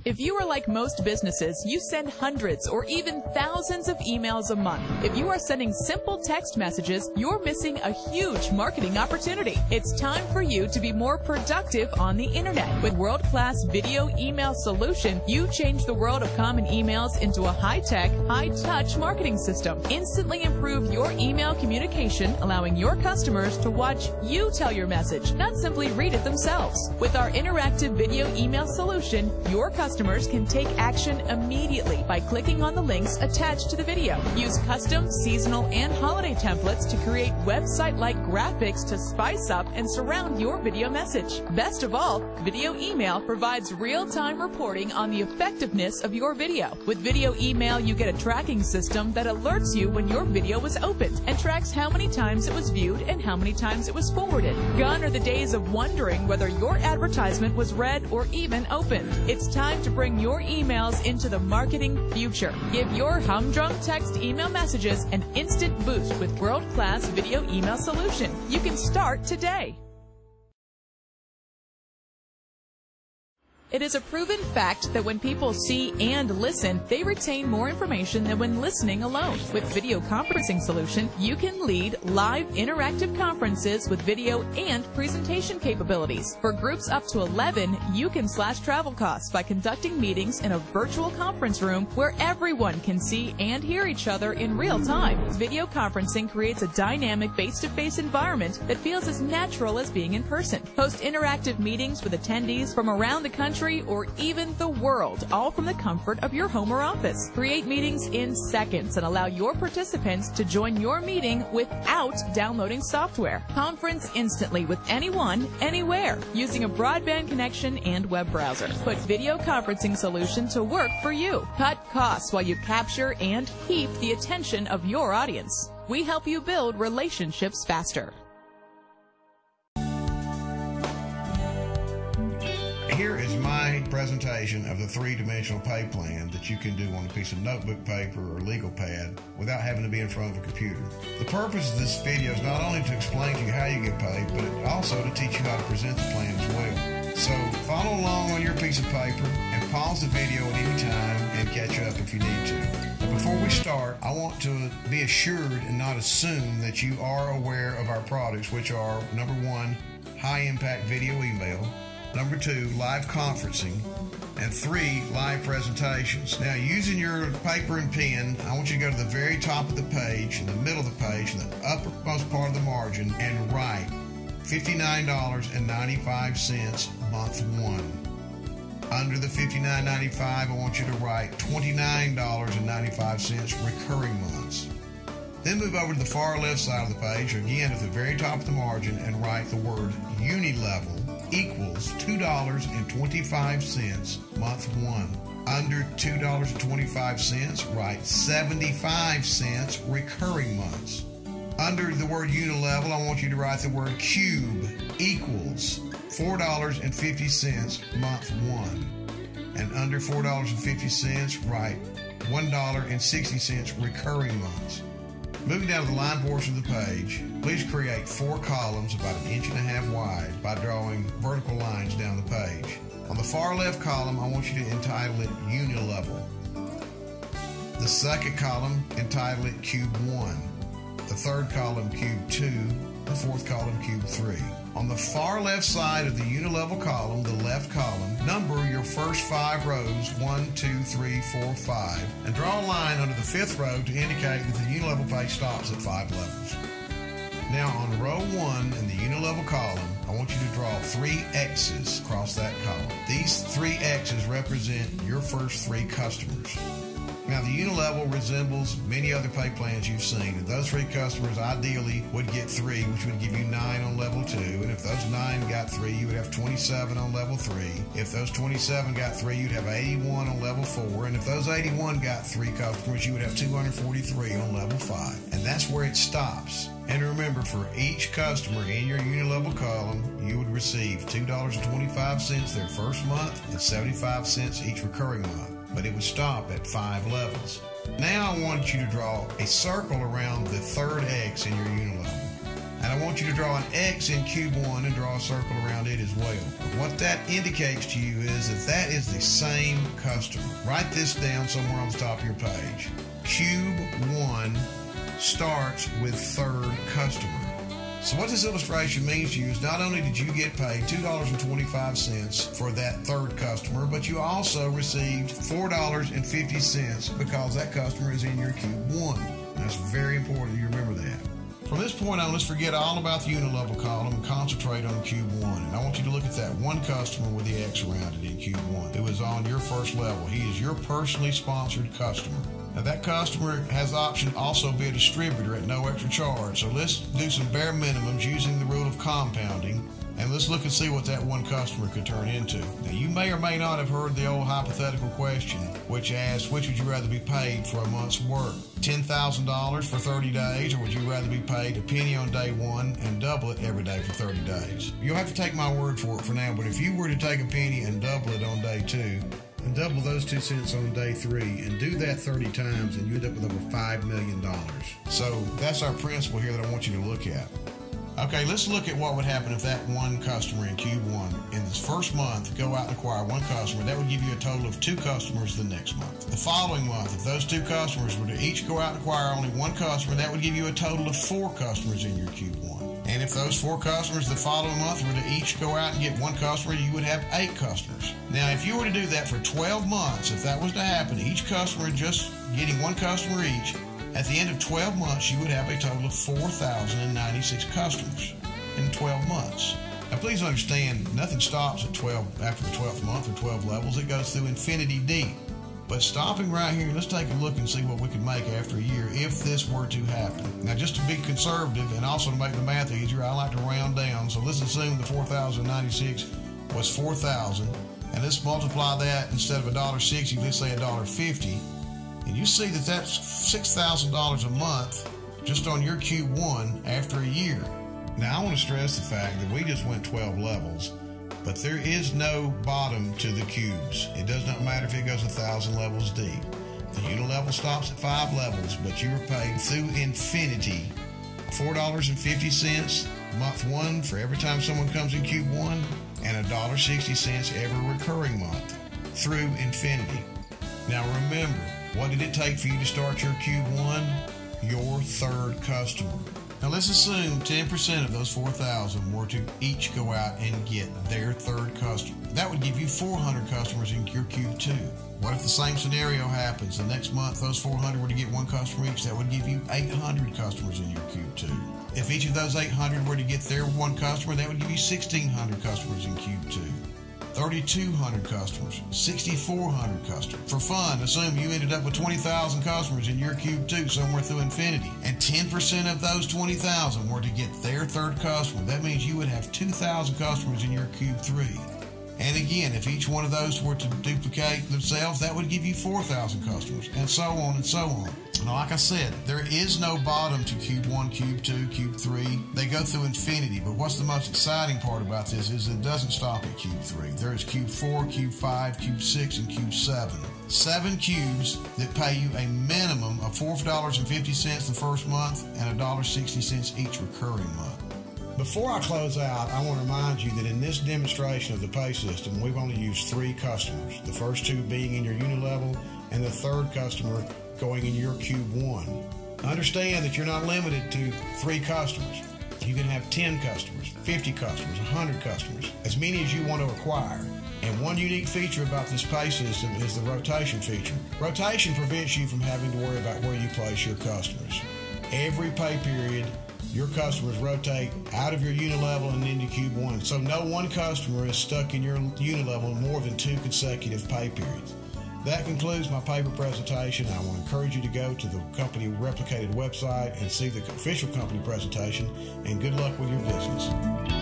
If you are like most businesses, you send hundreds or even thousands of emails a month. If you are sending simple text messages, you're missing a huge marketing opportunity. It's time for you to be more productive on the internet. With world-class video email solution, you change the world of common emails into a high-tech, high-touch marketing system. Instantly improve your email communication, allowing your customers to watch you tell your message, not simply read it themselves. With our interactive video email solution, your customers can take action immediately by clicking on the links attached to the video. Use custom, seasonal, and holiday templates to create website-like graphics to spice up and surround your video message. Best of all, video email provides real-time reporting on the effectiveness of your video. With video email, you get a tracking system that alerts you when your video was opened and tracks how many times it was viewed and how many times it was forwarded. Gone are the days of wondering whether your advertisement was read or even opened. It's time to bring your emails into the marketing future. Give your humdrum text email messages an instant boost with world-class video email solution. You can start today. It is a proven fact that when people see and listen, they retain more information than when listening alone. With Video Conferencing Solution, you can lead live interactive conferences with video and presentation capabilities. For groups up to 11, you can slash travel costs by conducting meetings in a virtual conference room where everyone can see and hear each other in real time. Video conferencing creates a dynamic face-to-face environment that feels as natural as being in person. Host interactive meetings with attendees from around the country or even the world, all from the comfort of your home or office. Create meetings in seconds and allow your participants to join your meeting without downloading software. Conference instantly with anyone, anywhere, using a broadband connection and web browser. Put Video Conferencing Solution to work for you. Cut costs while you capture and keep the attention of your audience. We help you build relationships faster. Here is my presentation of the three-dimensional pay plan that you can do on a piece of notebook paper or legal pad without having to be in front of a computer. The purpose of this video is not only to explain to you how you get paid, but also to teach you how to present the plan as well. So follow along on your piece of paper and pause the video at any time and catch up if you need to. But before we start, I want to be assured and not assume that you are aware of our products, which are, number one, high-impact video email, number two, live conferencing, and three, live presentations. Now, using your paper and pen, I want you to go to the very top of the page, in the middle of the page, in the uppermost part of the margin, and write $59.95 month one. Under the $59.95, I want you to write $29.95 recurring months. Then move over to the far left side of the page, again at the very top of the margin, and write the word Unilevel equals $2.25 month one. Under $2.25, write 75 cents recurring months. Under the word Unilevel, I want you to write the word Cube equals $4.50 month one. And under $4.50, write $1.60 recurring months. Moving down to the line portion of the page, please create 4 columns about 1.5 inches wide by drawing vertical lines down the page. On the far left column, I want you to entitle it Unilevel. The second column, entitle it Cube 1. The third column, Cube 2. The fourth column, Cube 3. On the far left side of the Unilevel column, the left column, number your first 5 rows, 1, 2, 3, 4, 5, and draw a line under the 5th row to indicate that the Unilevel page stops at 5 levels. Now on row 1 in the Unilevel column, I want you to draw 3 X's across that column. These 3 X's represent your first 3 customers. Now, the Unilevel resembles many other pay plans you've seen, and those 3 customers ideally would get 3, which would give you 9 on level 2, and if those 9 got 3, you would have 27 on level 3. If those 27 got 3, you'd have 81 on level 4, and if those 81 got 3 customers, you would have 243 on level 5, and that's where it stops. And remember, for each customer in your Unilevel column, you would receive $2.25 their first month and 75 cents each recurring month. But it would stop at 5 levels. Now I want you to draw a circle around the 3rd X in your Unilevel. And I want you to draw an X in Cube 1 and draw a circle around it as well. What that indicates to you is that is the same customer. Write this down somewhere on the top of your page. Cube 1 starts with third customer. So what this illustration means to you is not only did you get paid $2.25 for that third customer, but you also received $4.50 because that customer is in your Cube 1. That's very important that you remember that. From this point on, let's forget all about the unilevel column and concentrate on Cube 1. And I want you to look at that one customer with the X around it in Cube 1 who is on your first level. He is your personally sponsored customer. Now that customer has the option to also be a distributor at no extra charge. So let's do some bare minimums using the rule of compounding, and let's look and see what that one customer could turn into. Now you may or may not have heard the old hypothetical question, which asks, which would you rather be paid for a month's work? $10,000 for 30 days, or would you rather be paid a penny on day one and double it every day for 30 days? You'll have to take my word for it for now, but if you were to take a penny and double it on day 2, and double those 2 cents on day 3, and do that 30 times, and you end up with over $5 million. So that's our principle here that I want you to look at. Okay, let's look at what would happen if that one customer in Cube 1 in this first month go out and acquire one customer. That would give you a total of 2 customers the next month. The following month, if those 2 customers were to each go out and acquire only one customer, that would give you a total of 4 customers in your Cube 1. And if those 4 customers the following month were to each go out and get one customer, you would have 8 customers. Now, if you were to do that for 12 months, if that was to happen, each customer just getting one customer each, at the end of 12 months, you would have a total of 4,096 customers in 12 months. Now, please understand, nothing stops at 12 after the 12th month or 12 levels. It goes through infinity deep. But stopping right here, let's take a look and see what we could make after a year if this were to happen. Now, just to be conservative and also to make the math easier, I like to round down. So let's assume the 4,096 was 4,000. And let's multiply that instead of $1.60, let's say $1.50. And you see that that's $6,000 a month just on your Cube 1 after a year. Now, I want to stress the fact that we just went 12 levels, but there is no bottom to the cubes. It does not matter if it goes 1,000 levels deep. The unilevel stops at 5 levels, but you are paid through infinity $4.50 month 1 for every time someone comes in Cube 1, and $1.60 every recurring month through infinity. Now remember, what did it take for you to start your Cube 1? Your third customer. Now let's assume 10% of those 4,000 were to each go out and get their third customer. That would give you 400 customers in your Cube 2. What if the same scenario happens? The next month, those 400 were to get one customer each. That would give you 800 customers in your Cube 2. If each of those 800 were to get their one customer, that would give you 1,600 customers in Cube 2. 3,200 customers, 6,400 customers. For fun, assume you ended up with 20,000 customers in your Cube 2 somewhere through infinity, and 10% of those 20,000 were to get their third customer. That means you would have 2,000 customers in your Cube 3. And again, if each one of those were to duplicate themselves, that would give you 4,000 customers, and so on and so on. Now, like I said, there is no bottom to Cube 1, Cube 2, Cube 3. They go through infinity, but what's the most exciting part about this is it doesn't stop at Cube 3. There is Cube 4, Cube 5, Cube 6, and Cube 7. 7 cubes that pay you a minimum of $4.50 the first month and $1.60 each recurring month. Before I close out, I want to remind you that in this demonstration of the pay system, we've only used 3 customers, the first 2 being in your unilevel and the third customer going in your Cube 1. Understand that you're not limited to 3 customers. You can have 10 customers, 50 customers, 100 customers, as many as you want to acquire. And one unique feature about this pay system is the rotation feature. Rotation prevents you from having to worry about where you place your customers. Every pay period, your customers rotate out of your unilevel and into Cube 1. So no one customer is stuck in your unilevel more than 2 consecutive pay periods. That concludes my paper presentation. I want to encourage you to go to the company replicated website and see the official company presentation, and good luck with your business.